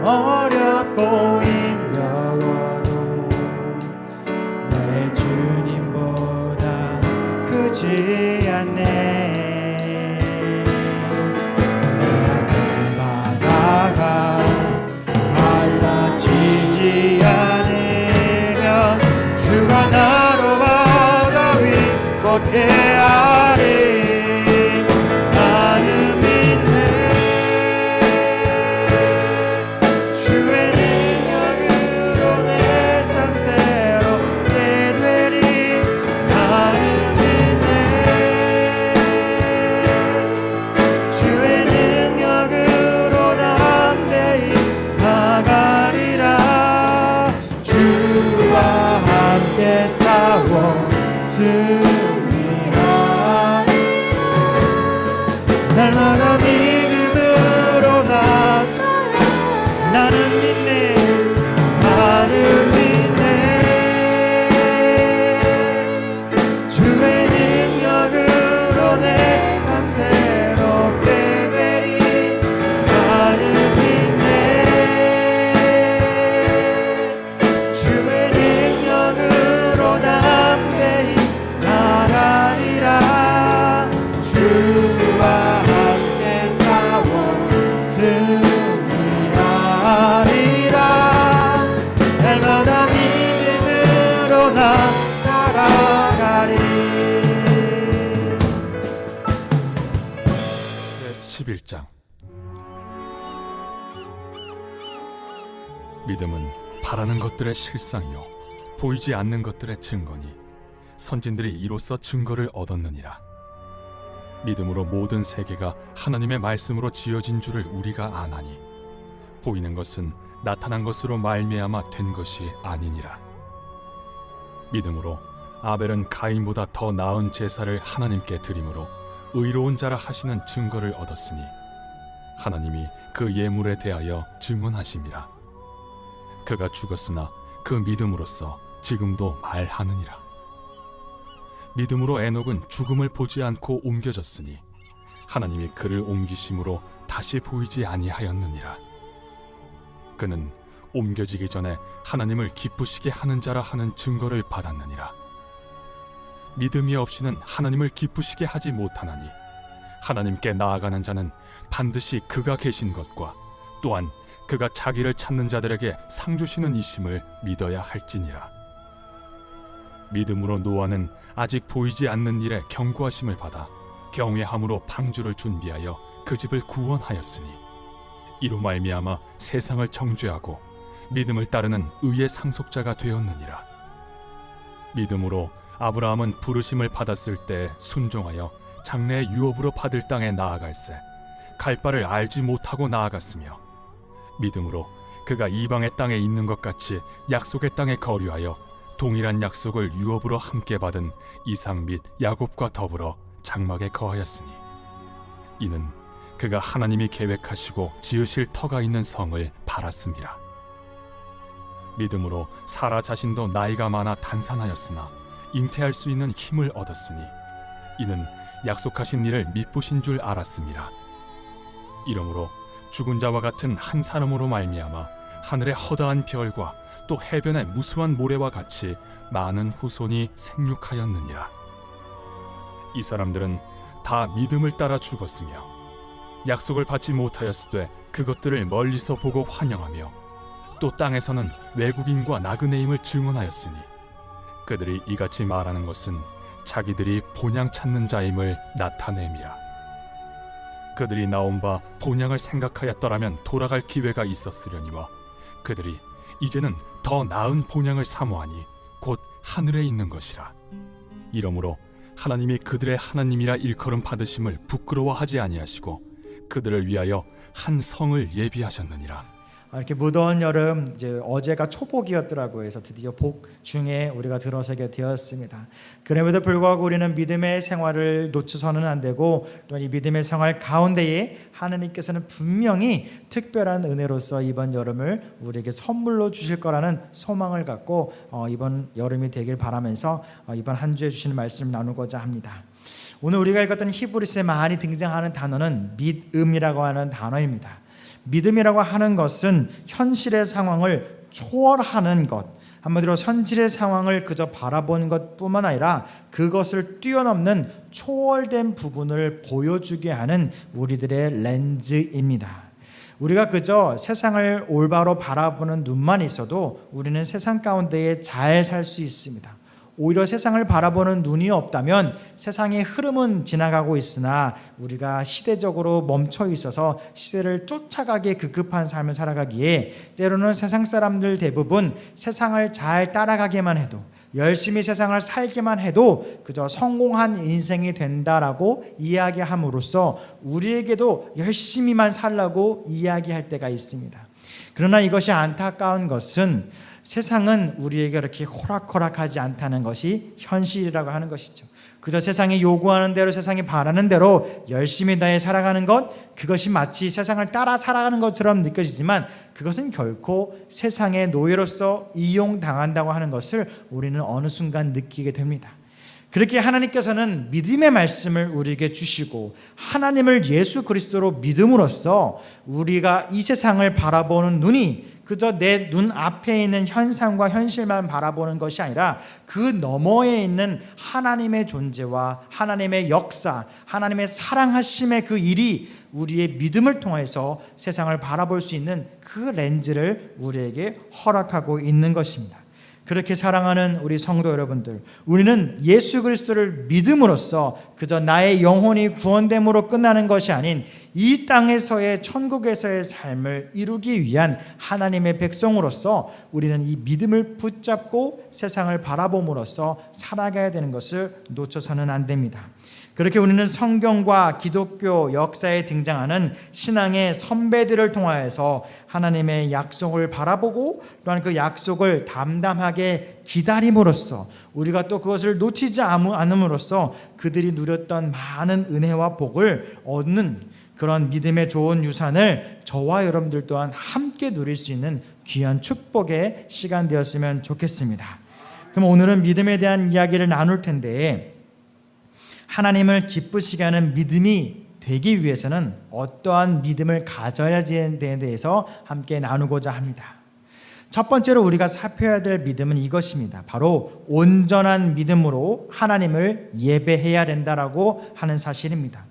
어렵고 힘겨워도 내 주님보다 크지 않네. 나는 바다가 갈라지지 않으면 주가 나로 바다 위 걷게 하리. 나는 믿네. 주의 능력으로 내 삶 새롭게 되리. 나는 믿네. 주의 능력으로 담대히 나가리라. 주와 함께 싸워 승리하리. 날마다 믿음으로 나 나는 믿네. 나는 믿네. 주의 능력으로 내 삶 새롭게 되리. 나는 믿네. 주의 능력으로 담대히 나가리라. 주와 함께 싸워 승리하리라. 날마다 믿음으로 나 살아가리. 11장. 믿음은 바라는 것들의 실상이요 보이지 않는 것들의 증거니 선진들이 이로써 증거를 얻었느니라. 믿음으로 모든 세계가 하나님의 말씀으로 지어진 줄을 우리가 아나니 보이는 것은 나타난 것으로 말미암아 된 것이 아니니라. 믿음으로 아벨은 가인보다 더 나은 제사를 하나님께 드림으로 의로운 자라 하시는 증거를 얻었으니 하나님이 그 예물에 대하여 증언하심이라. 그가 죽었으나 그 믿음으로써 지금도 말하느니라. 믿음으로 에녹은 죽음을 보지 않고 옮겨졌으니 하나님이 그를 옮기심으로 다시 보이지 아니하였느니라. 그는 옮겨지기 전에 하나님을 기쁘시게 하는 자라 하는 증거를 받았느니라. 믿음이 없이는 하나님을 기쁘시게 하지 못하나니 하나님께 나아가는 자는 반드시 그가 계신 것과 또한 그가 자기를 찾는 자들에게 상 주시는 이심을 믿어야 할지니라. 믿음으로 노아는 아직 보이지 않는 일에 경고하심을 받아 경외함으로 방주를 준비하여 그 집을 구원하였으니 이로 말미암아 세상을 정죄하고 믿음을 따르는 의의 상속자가 되었느니라. 믿음으로 아브라함은 부르심을 받았을 때 순종하여 장래의 유업으로 받을 땅에 나아갈새 갈 바를 알지 못하고 나아갔으며 믿음으로 그가 이방의 땅에 있는 것 같이 약속의 땅에 거류하여 동일한 약속을 유업으로 함께 받은 이삭 및 야곱과 더불어 장막에 거하였으니 이는 그가 하나님이 계획하시고 지으실 터가 있는 성을 바랐음이라. 믿음으로 사라 자신도 나이가 많아 단산하였으나 잉태할 수 있는 힘을 얻었으니 이는 약속하신 일을 미쁘신 줄 알았음이라. 이러므로 죽은 자와 같은 한 사람으로 말미암아 하늘의 허다한 별과 또 해변의 무수한 모래와 같이 많은 후손이 생육하였느니라. 이 사람들은 다 믿음을 따라 죽었으며 약속을 받지 못하였으되 그것들을 멀리서 보고 환영하며 또 땅에서는 외국인과 나그네임을 증언하였으니 그들이 이같이 말하는 것은 자기들이 본향 찾는 자임을 나타냄이라. 그들이 나온 바 본향을 생각하였더라면 돌아갈 기회가 있었으려니와 그들이 이제는 더 나은 본향을 사모하니 곧 하늘에 있는 것이라. 이러므로 하나님이 그들의 하나님이라 일컬음 받으심을 부끄러워하지 아니하시고 그들을 위하여 한 성을 예비하셨느니라. 이렇게 무더운 여름, 이제 어제가 초복이었더라고요. 그래서 드디어 복 중에 우리가 들어서게 되었습니다. 그럼에도 불구하고 우리는 믿음의 생활을 놓쳐서는 안 되고 또 이 믿음의 생활 가운데에 하나님께서는 분명히 특별한 은혜로서 이번 여름을 우리에게 선물로 주실 거라는 소망을 갖고 이번 여름이 되길 바라면서 이번 한 주에 주시는 말씀을 나누고자 합니다. 오늘 우리가 읽었던 히브리서에 많이 등장하는 단어는 믿음이라고 하는 단어입니다. 믿음이라고 하는 것은 현실의 상황을 초월하는 것, 한마디로 현실의 상황을 그저 바라보는 것뿐만 아니라 그것을 뛰어넘는 초월된 부분을 보여주게 하는 우리들의 렌즈입니다. 우리가 그저 세상을 올바로 바라보는 눈만 있어도 우리는 세상 가운데에 잘 살 수 있습니다. 오히려 세상을 바라보는 눈이 없다면 세상의 흐름은 지나가고 있으나 우리가 시대적으로 멈춰 있어서 시대를 쫓아가기에 급급한 삶을 살아가기에 때로는 세상 사람들 대부분 세상을 잘 따라가기만 해도, 열심히 세상을 살기만 해도 그저 성공한 인생이 된다라고 이야기함으로써 우리에게도 열심히만 살라고 이야기할 때가 있습니다. 그러나 이것이 안타까운 것은 세상은 우리에게 그렇게 호락호락하지 않다는 것이 현실이라고 하는 것이죠. 그저 세상이 요구하는 대로, 세상이 바라는 대로 열심히 다해 살아가는 것, 그것이 마치 세상을 따라 살아가는 것처럼 느껴지지만 그것은 결코 세상의 노예로서 이용당한다고 하는 것을 우리는 어느 순간 느끼게 됩니다. 그렇게 하나님께서는 믿음의 말씀을 우리에게 주시고 하나님을 예수 그리스도로 믿음으로써 우리가 이 세상을 바라보는 눈이 그저 내 눈 앞에 있는 현상과 현실만 바라보는 것이 아니라 그 너머에 있는 하나님의 존재와 하나님의 역사, 하나님의 사랑하심의 그 일이 우리의 믿음을 통해서 세상을 바라볼 수 있는 그 렌즈를 우리에게 허락하고 있는 것입니다. 그렇게 사랑하는 우리 성도 여러분들, 우리는 예수 그리스도를 믿음으로써 그저 나의 영혼이 구원됨으로 끝나는 것이 아닌 이 땅에서의 천국에서의 삶을 이루기 위한 하나님의 백성으로서 우리는 이 믿음을 붙잡고 세상을 바라봄으로써 살아가야 되는 것을 놓쳐서는 안 됩니다. 그렇게 우리는 성경과 기독교 역사에 등장하는 신앙의 선배들을 통하여서 하나님의 약속을 바라보고 또한 그 약속을 담담하게 기다림으로써 우리가 또 그것을 놓치지 않음으로써 그들이 누렸던 많은 은혜와 복을 얻는 그런 믿음의 좋은 유산을 저와 여러분들 또한 함께 누릴 수 있는 귀한 축복의 시간 되었으면 좋겠습니다. 그럼 오늘은 믿음에 대한 이야기를 나눌 텐데, 하나님을 기쁘시게 하는 믿음이 되기 위해서는 어떠한 믿음을 가져야 되는 데에 대해서 함께 나누고자 합니다. 첫 번째로 우리가 살펴야 될 믿음은 이것입니다. 바로 온전한 믿음으로 하나님을 예배해야 된다라고 하는 사실입니다.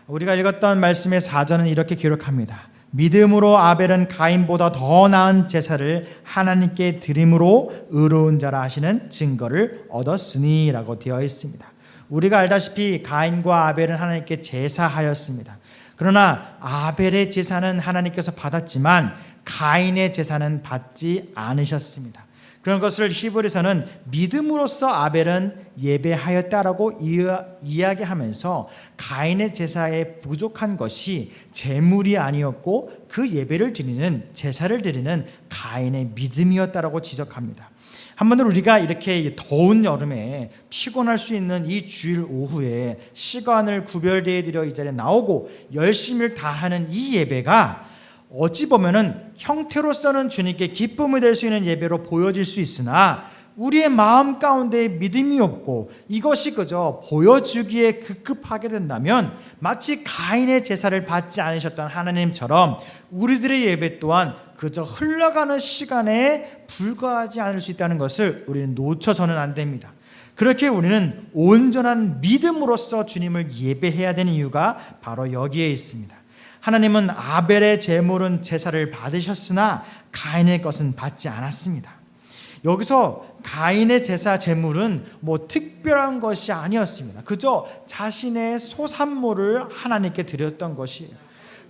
우리가 읽었던 말씀의 4절은 이렇게 기록합니다. 믿음으로 아벨은 가인보다 더 나은 제사를 하나님께 드림으로 의로운 자라 하시는 증거를 얻었으니 라고 되어 있습니다. 우리가 알다시피 가인과 아벨은 하나님께 제사하였습니다. 그러나 아벨의 제사는 하나님께서 받았지만 가인의 제사는 받지 않으셨습니다. 그런 것을 히브리서는 믿음으로써 아벨은 예배하였다라고 이야기하면서 가인의 제사에 부족한 것이 제물이 아니었고 그 예배를 드리는, 제사를 드리는 가인의 믿음이었다라고 지적합니다. 한번은 우리가 이렇게 더운 여름에 피곤할 수 있는 이 주일 오후에 시간을 구별되어 드려 이 자리에 나오고 열심을 다하는 이 예배가 어찌 보면은 형태로서는 주님께 기쁨이 될 수 있는 예배로 보여질 수 있으나 우리의 마음 가운데 믿음이 없고 이것이 그저 보여주기에 급급하게 된다면 마치 가인의 제사를 받지 않으셨던 하나님처럼 우리들의 예배 또한 그저 흘러가는 시간에 불과하지 않을 수 있다는 것을 우리는 놓쳐서는 안 됩니다. 그렇게 우리는 온전한 믿음으로써 주님을 예배해야 되는 이유가 바로 여기에 있습니다. 하나님은 아벨의 제물은 제사를 받으셨으나 가인의 것은 받지 않았습니다. 여기서 가인의 제사 제물은 특별한 것이 아니었습니다. 그저 자신의 소산물을 하나님께 드렸던 것이에요.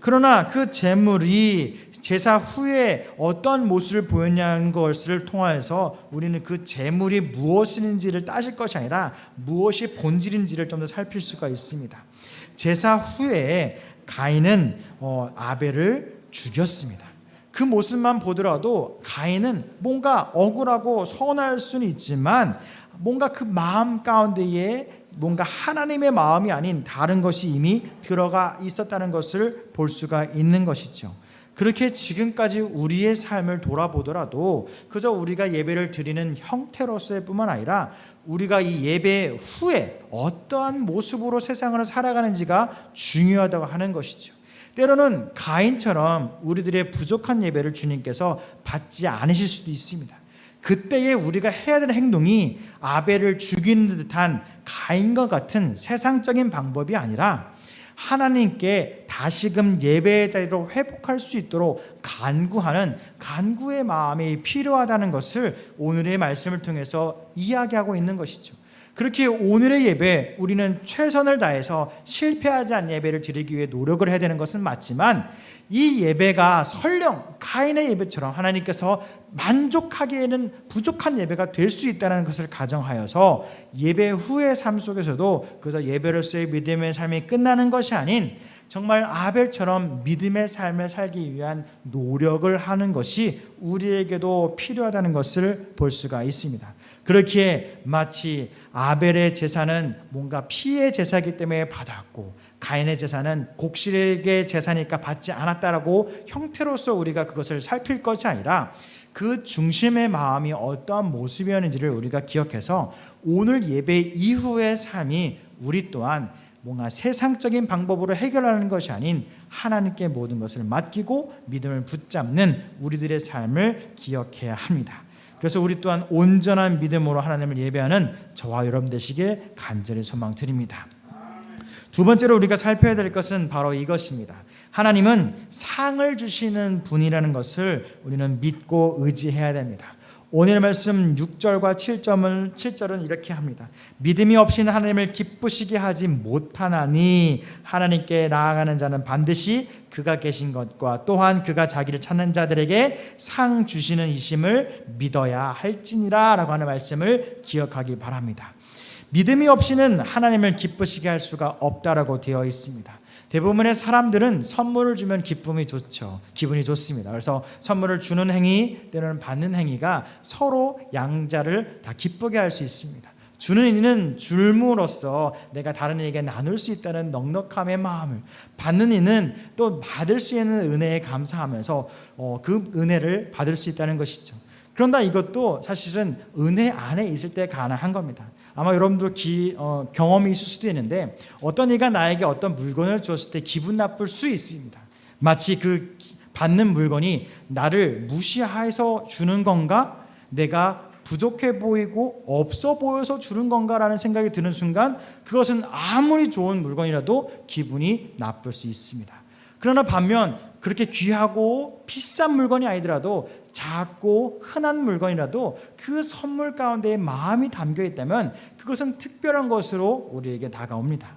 그러나 그 제물이 제사 후에 어떤 모습을 보였냐는 것을 통해서 우리는 그 제물이 무엇인지를 따질 것이 아니라 무엇이 본질인지를 좀 더 살필 수가 있습니다. 제사 후에 가인은 아벨을 죽였습니다. 그 모습만 보더라도 가인은 뭔가 억울하고 서운할 수는 있지만 뭔가 그 마음 가운데에 뭔가 하나님의 마음이 아닌 다른 것이 이미 들어가 있었다는 것을 볼 수가 있는 것이죠. 그렇게 지금까지 우리의 삶을 돌아보더라도 그저 우리가 예배를 드리는 형태로서의 뿐만 아니라 우리가 이 예배 후에 어떠한 모습으로 세상을 살아가는지가 중요하다고 하는 것이죠. 때로는 가인처럼 우리들의 부족한 예배를 주님께서 받지 않으실 수도 있습니다. 그때에 우리가 해야 되는 행동이 아벨을 죽이는 듯한 가인과 같은 세상적인 방법이 아니라 하나님께 다시금 예배의 자리로 회복할 수 있도록 간구하는 간구의 마음이 필요하다는 것을 오늘의 말씀을 통해서 이야기하고 있는 것이죠. 그렇게 오늘의 예배, 우리는 최선을 다해서 실패하지 않는 예배를 드리기 위해 노력을 해야 되는 것은 맞지만, 이 예배가 설령 가인의 예배처럼 하나님께서 만족하기에는 부족한 예배가 될 수 있다는 것을 가정하여서 예배 후의 삶 속에서도 그저 예배로서의 믿음의 삶이 끝나는 것이 아닌 정말 아벨처럼 믿음의 삶을 살기 위한 노력을 하는 것이 우리에게도 필요하다는 것을 볼 수가 있습니다. 그렇기에 마치 아벨의 제사는 뭔가 피의 제사이기 때문에 받았고 가인의 제사는 곡식의 제사니까 받지 않았다라고 형태로서 우리가 그것을 살필 것이 아니라 그 중심의 마음이 어떠한 모습이었는지를 우리가 기억해서 오늘 예배 이후의 삶이 우리 또한 뭔가 세상적인 방법으로 해결하는 것이 아닌 하나님께 모든 것을 맡기고 믿음을 붙잡는 우리들의 삶을 기억해야 합니다. 그래서 우리 또한 온전한 믿음으로 하나님을 예배하는 저와 여러분 되시길 간절히 소망드립니다. 두 번째로 우리가 살펴야 될 것은 바로 이것입니다. 하나님은 상을 주시는 분이라는 것을 우리는 믿고 의지해야 됩니다. 오늘 말씀 6절과 7절은 이렇게 합니다. 믿음이 없이는 하나님을 기쁘시게 하지 못하나니 하나님께 나아가는 자는 반드시 그가 계신 것과 또한 그가 자기를 찾는 자들에게 상 주시는 이심을 믿어야 할지니라 라고 하는 말씀을 기억하기 바랍니다. 믿음이 없이는 하나님을 기쁘시게 할 수가 없다라고 되어 있습니다. 대부분의 사람들은 선물을 주면 기분이 좋습니다. 그래서 선물을 주는 행위 때로는 받는 행위가 서로 양자를 다 기쁘게 할 수 있습니다. 주는 이는 줄므로써 내가 다른 이에게 나눌 수 있다는 넉넉함의 마음을, 받는 이는 또 받을 수 있는 은혜에 감사하면서 그 은혜를 받을 수 있다는 것이죠. 그런데 이것도 사실은 은혜 안에 있을 때 가능한 겁니다. 아마 여러분들 경험이 있을 수도 있는데 어떤 이가 나에게 어떤 물건을 주었을 때 기분 나쁠 수 있습니다. 마치 그 받는 물건이 나를 무시해서 주는 건가? 내가 부족해 보이고 없어 보여서 주는 건가라는 생각이 드는 순간 그것은 아무리 좋은 물건이라도 기분이 나쁠 수 있습니다. 그러나 반면 그렇게 귀하고 비싼 물건이 아니더라도 작고 흔한 물건이라도 그 선물 가운데에 마음이 담겨 있다면 그것은 특별한 것으로 우리에게 다가옵니다.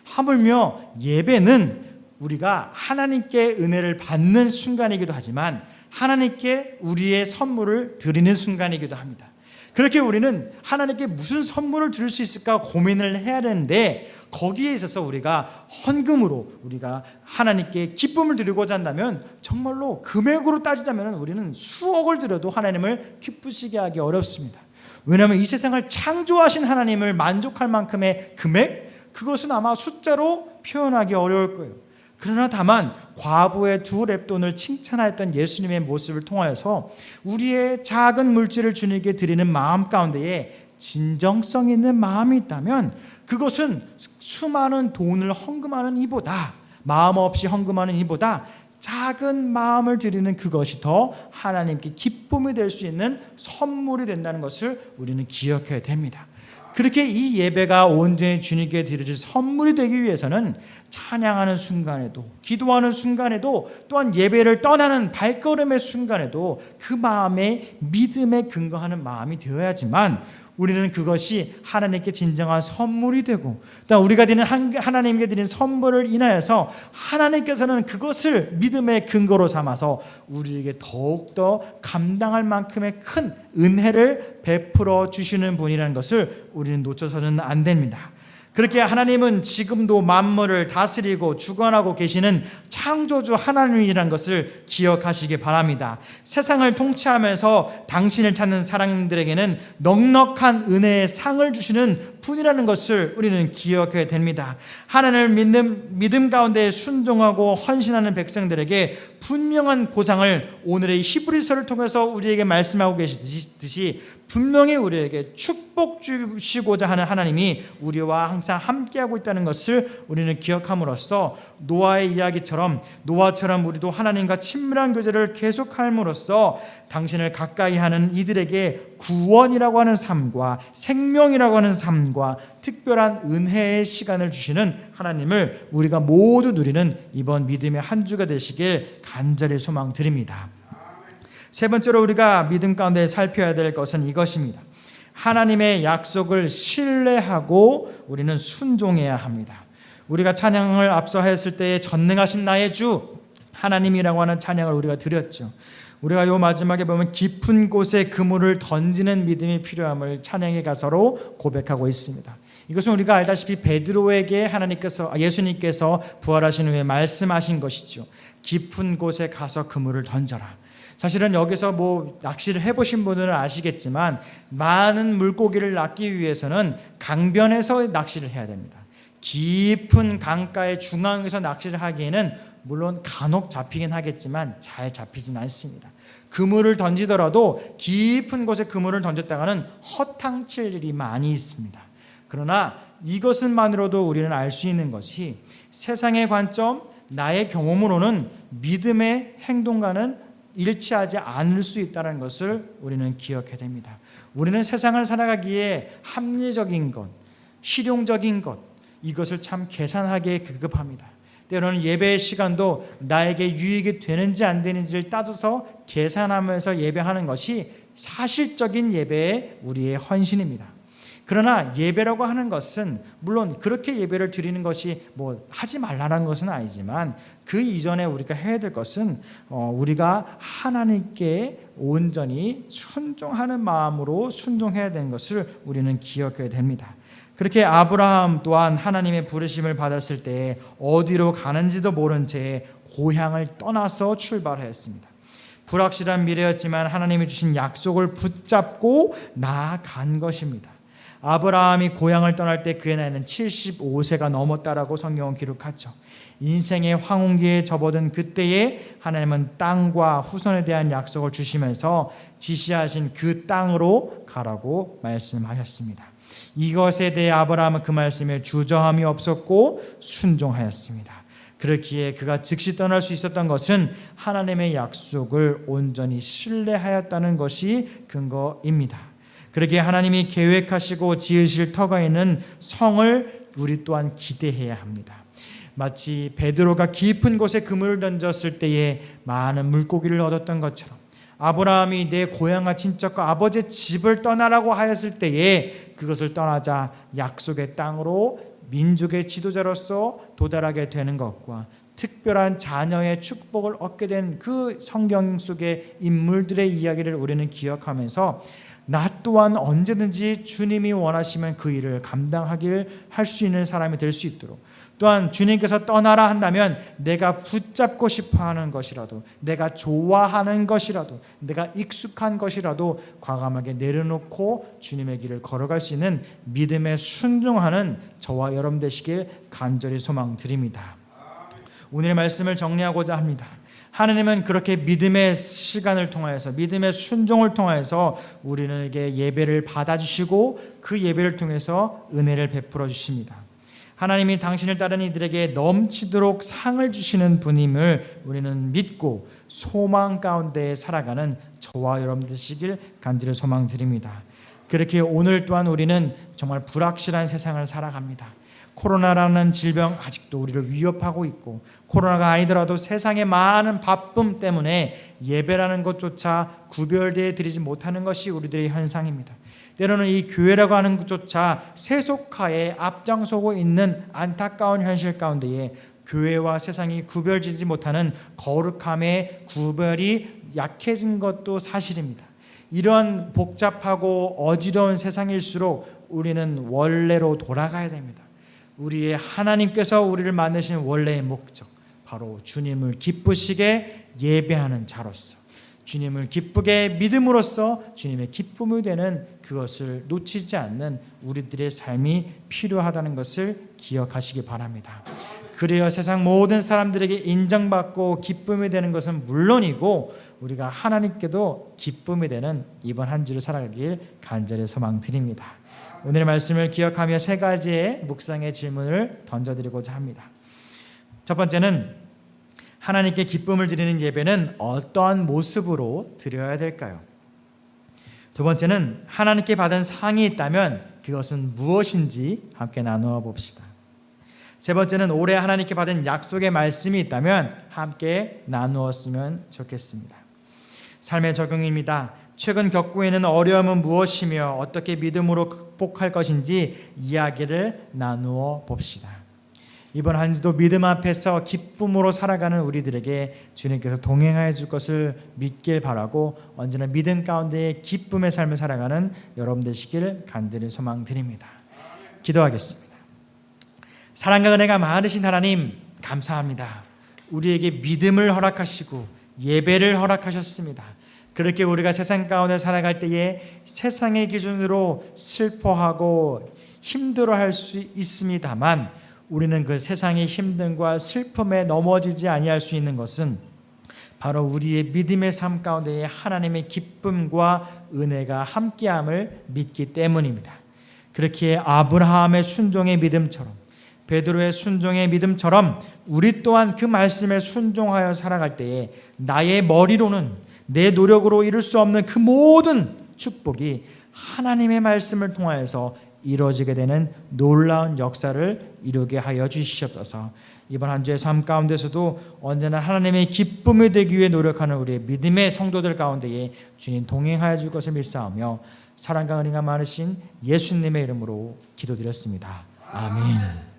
하물며 예배는 우리가 하나님께 은혜를 받는 순간이기도 하지만 하나님께 우리의 선물을 드리는 순간이기도 합니다. 그렇게 우리는 하나님께 무슨 선물을 드릴 수 있을까 고민을 해야 되는데 거기에 있어서 우리가 헌금으로 우리가 하나님께 기쁨을 드리고자 한다면 정말로 금액으로 따지자면 우리는 수억을 들여도 하나님을 기쁘시게 하기 어렵습니다. 왜냐하면 이 세상을 창조하신 하나님을 만족할 만큼의 금액, 그것은 아마 숫자로 표현하기 어려울 거예요. 그러나 다만 과부의 2렙돈을 칭찬하였던 예수님의 모습을 통하여서 우리의 작은 물질을 주님께 드리는 마음 가운데에 진정성 있는 마음이 있다면 그것은 수많은 돈을 헌금하는 이보다, 마음 없이 헌금하는 이보다 작은 마음을 드리는 그것이 더 하나님께 기쁨이 될 수 있는 선물이 된다는 것을 우리는 기억해야 됩니다. 그렇게 이 예배가 온전히 주님께 드려질 선물이 되기 위해서는 찬양하는 순간에도, 기도하는 순간에도, 또한 예배를 떠나는 발걸음의 순간에도 그 마음에 믿음에 근거하는 마음이 되어야지만 우리는 그것이 하나님께 진정한 선물이 되고 또 우리가 드리는 하나님께 드리는 선물을 인하여서 하나님께서는 그것을 믿음의 근거로 삼아서 우리에게 더욱더 감당할 만큼의 큰 은혜를 베풀어 주시는 분이라는 것을 우리는 놓쳐서는 안 됩니다. 그렇게 하나님은 지금도 만물을 다스리고 주관하고 계시는 창조주 하나님이라는 것을 기억하시기 바랍니다. 세상을 통치하면서 당신을 찾는 사람들에게는 넉넉한 은혜의 상을 주시는 뿐이라는 것을 우리는 기억해야 됩니다. 하나님을 믿음 가운데 순종하고 헌신하는 백성들에게 분명한 보상을 오늘의 히브리서를 통해서 우리에게 말씀하고 계시듯이 분명히 우리에게 축복 주시고자 하는 하나님이 우리와 항상 함께하고 있다는 것을 우리는 기억함으로써 노아의 이야기처럼 노아처럼 우리도 하나님과 친밀한 교제를 계속함으로써 당신을 가까이 하는 이들에게 구원이라고 하는 삶과 생명이라고 하는 삶과 특별한 은혜의 시간을 주시는 하나님을 우리가 모두 누리는 이번 믿음의 한 주가 되시길 간절히 소망드립니다. 세 번째로 우리가 믿음 가운데 살펴야 될 것은 이것입니다. 하나님의 약속을 신뢰하고 우리는 순종해야 합니다. 우리가 찬양을 앞서 했을 때에 전능하신 나의 주 하나님이라고 하는 찬양을 우리가 드렸죠. 우리가 요 마지막에 보면 깊은 곳에 그물을 던지는 믿음이 필요함을 찬양의 가사로 고백하고 있습니다. 이것은 우리가 알다시피 베드로에게 예수님께서 부활하신 후에 말씀하신 것이죠. 깊은 곳에 가서 그물을 던져라. 사실은 여기서 낚시를 해보신 분들은 아시겠지만 많은 물고기를 낚기 위해서는 강변에서 낚시를 해야 됩니다. 깊은 강가의 중앙에서 낚시를 하기에는 물론 간혹 잡히긴 하겠지만 잘 잡히진 않습니다. 그물을 던지더라도 깊은 곳에 그물을 던졌다가는 허탕칠 일이 많이 있습니다. 그러나 이것만으로도 우리는 알 수 있는 것이 세상의 관점, 나의 경험으로는 믿음의 행동과는 일치하지 않을 수 있다는 것을 우리는 기억해야 됩니다. 우리는 세상을 살아가기에 합리적인 것, 실용적인 것, 이것을 참 계산하기에 급급합니다. 때로는 예배의 시간도 나에게 유익이 되는지 안 되는지를 따져서 계산하면서 예배하는 것이 사실적인 예배의 우리의 헌신입니다. 그러나 예배라고 하는 것은 물론 그렇게 예배를 드리는 것이 하지 말라는 것은 아니지만 그 이전에 우리가 해야 될 것은 우리가 하나님께 온전히 순종하는 마음으로 순종해야 되는 것을 우리는 기억해야 됩니다. 그렇게 아브라함 또한 하나님의 부르심을 받았을 때 어디로 가는지도 모른 채 고향을 떠나서 출발하였습니다. 불확실한 미래였지만 하나님이 주신 약속을 붙잡고 나아간 것입니다. 아브라함이 고향을 떠날 때 그의 나이는 75세가 넘었다라고 성경은 기록하죠. 인생의 황혼기에 접어든 그때에 하나님은 땅과 후손에 대한 약속을 주시면서 지시하신 그 땅으로 가라고 말씀하셨습니다. 이것에 대해 아브라함은 그 말씀에 주저함이 없었고 순종하였습니다. 그렇기에 그가 즉시 떠날 수 있었던 것은 하나님의 약속을 온전히 신뢰하였다는 것이 근거입니다. 그렇게 하나님이 계획하시고 지으실 터가 있는 성을 우리 또한 기대해야 합니다. 마치 베드로가 깊은 곳에 그물을 던졌을 때에 많은 물고기를 얻었던 것처럼 아브라함이 내 고향과 친척과 아버지의 집을 떠나라고 하였을 때에 그것을 떠나자 약속의 땅으로 민족의 지도자로서 도달하게 되는 것과 특별한 자녀의 축복을 얻게 된 그 성경 속의 인물들의 이야기를 우리는 기억하면서 나 또한 언제든지 주님이 원하시면 그 일을 감당하길 할 수 있는 사람이 될 수 있도록, 또한 주님께서 떠나라 한다면 내가 붙잡고 싶어하는 것이라도, 내가 좋아하는 것이라도, 내가 익숙한 것이라도 과감하게 내려놓고 주님의 길을 걸어갈 수 있는 믿음에 순종하는 저와 여러분 되시길 간절히 소망드립니다. 오늘의 말씀을 정리하고자 합니다. 하나님은 그렇게 믿음의 시간을 통하여서, 믿음의 순종을 통하여서 우리에게 예배를 받아주시고 그 예배를 통해서 은혜를 베풀어 주십니다. 하나님이 당신을 따르는 이들에게 넘치도록 상을 주시는 분임을 우리는 믿고 소망 가운데 살아가는 저와 여러분 되시길 간절히 소망드립니다. 그렇게 오늘 또한 우리는 정말 불확실한 세상을 살아갑니다. 코로나라는 질병 아직도 우리를 위협하고 있고, 코로나가 아니더라도 세상의 많은 바쁨 때문에 예배라는 것조차 구별되어 드리지 못하는 것이 우리들의 현상입니다. 때로는 이 교회라고 하는 것조차 세속화에 앞장서고 있는 안타까운 현실 가운데에 교회와 세상이 구별지지 못하는 거룩함의 구별이 약해진 것도 사실입니다. 이런 복잡하고 어지러운 세상일수록 우리는 원래로 돌아가야 됩니다. 우리의 하나님께서 우리를 만드신 원래의 목적, 바로 주님을 기쁘시게 예배하는 자로서, 주님을 기쁘게 믿음으로써 주님의 기쁨이 되는 그것을 놓치지 않는 우리들의 삶이 필요하다는 것을 기억하시기 바랍니다. 그래야 세상 모든 사람들에게 인정받고 기쁨이 되는 것은 물론이고 우리가 하나님께도 기쁨이 되는 이번 한 주를 살아가길 간절히 소망드립니다. 오늘의 말씀을 기억하며 세 가지의 묵상의 질문을 던져드리고자 합니다. 첫 번째는 하나님께 기쁨을 드리는 예배는 어떠한 모습으로 드려야 될까요? 두 번째는 하나님께 받은 상이 있다면 그것은 무엇인지 함께 나누어 봅시다. 세 번째는 올해 하나님께 받은 약속의 말씀이 있다면 함께 나누었으면 좋겠습니다. 삶의 적용입니다. 최근 겪고 있는 어려움은 무엇이며 어떻게 믿음으로 극복할 것인지 이야기를 나누어 봅시다. 이번 한 주도 믿음 앞에서 기쁨으로 살아가는 우리들에게 주님께서 동행하여 줄 것을 믿길 바라고 언제나 믿음 가운데 기쁨의 삶을 살아가는 여러분 되시길 간절히 소망드립니다. 기도하겠습니다. 사랑과 은혜가 많으신 하나님 감사합니다. 우리에게 믿음을 허락하시고 예배를 허락하셨습니다. 그렇게 우리가 세상 가운데 살아갈 때에 세상의 기준으로 슬퍼하고 힘들어할 수 있습니다만 우리는 그 세상의 힘듦과 슬픔에 넘어지지 아니할 수 있는 것은 바로 우리의 믿음의 삶 가운데에 하나님의 기쁨과 은혜가 함께함을 믿기 때문입니다. 그렇게 아브라함의 순종의 믿음처럼 베드로의 순종의 믿음처럼 우리 또한 그 말씀에 순종하여 살아갈 때에 나의 머리로는 내 노력으로 이룰 수 없는 그 모든 축복이 하나님의 말씀을 통하여서 이루어지게 되는 놀라운 역사를 이루게 하여 주시옵소서. 이번 한 주의 삶 가운데서도 언제나 하나님의 기쁨이 되기 위해 노력하는 우리의 믿음의 성도들 가운데에 주님 동행하여 줄 것을 믿사오며 사랑과 은혜가 많으신 예수님의 이름으로 기도드렸습니다. 아멘.